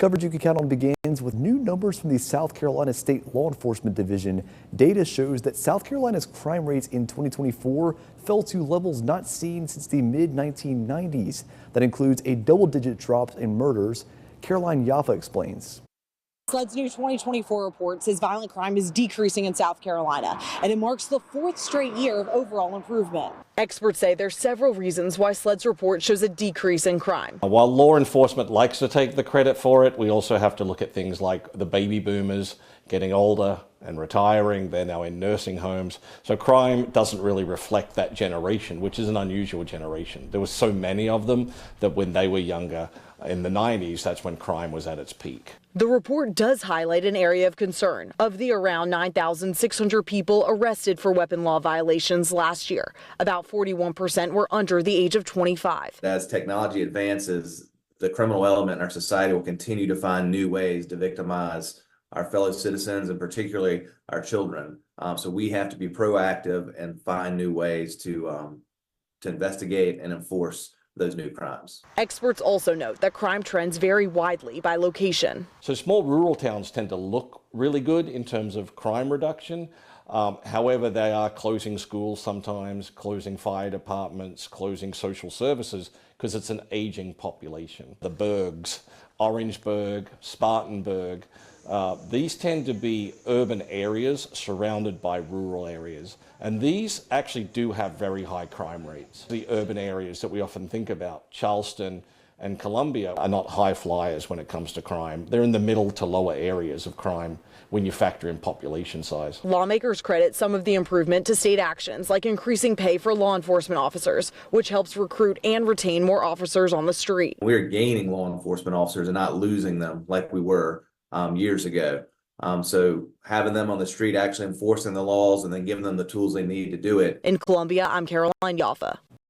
Coverage you can count on begins with new numbers from the South Carolina State Law Enforcement Division. Data shows that South Carolina's crime rates in 2024 fell to levels not seen since the mid-1990s. That includes a double-digit drop in murders. Caroline Yaffa explains. SLED's new 2024 report says violent crime is decreasing in South Carolina, and it marks the fourth straight year of overall improvement. Experts say there's several reasons why SLED's report shows a decrease in crime. While law enforcement likes to take the credit for it, we also have to look at things like the baby boomers getting older and retiring. They're now in nursing homes. So crime doesn't really reflect that generation, which is an unusual generation. There were so many of them that when they were younger, in the 90s, that's when crime was at its peak. The report does highlight an area of concern. Of the around 9,600 people arrested for weapon law violations last year, about 41% were under the age of 25. As technology advances, the criminal element in our society will continue to find new ways to victimize our fellow citizens and particularly our children. So we have to be proactive and find new ways to investigate and enforce those new crimes. Experts also note that crime trends vary widely by location. So small rural towns tend to look really good in terms of crime reduction. However, they are closing schools sometimes, closing fire departments, closing social services because it's an aging population. The burgs, Orangeburg, Spartanburg, these tend to be urban areas surrounded by rural areas. And these actually do have very high crime rates. The urban areas that we often think about, Charleston and Columbia, are not high flyers when it comes to crime. They're in the middle to lower areas of crime when you factor in population size. Lawmakers credit some of the improvement to state actions like increasing pay for law enforcement officers, which helps recruit and retain more officers on the street. We're gaining law enforcement officers and not losing them like we were years ago. So having them on the street actually enforcing the laws and then giving them the tools they need to do it. In Columbia, I'm Caroline Yaffa.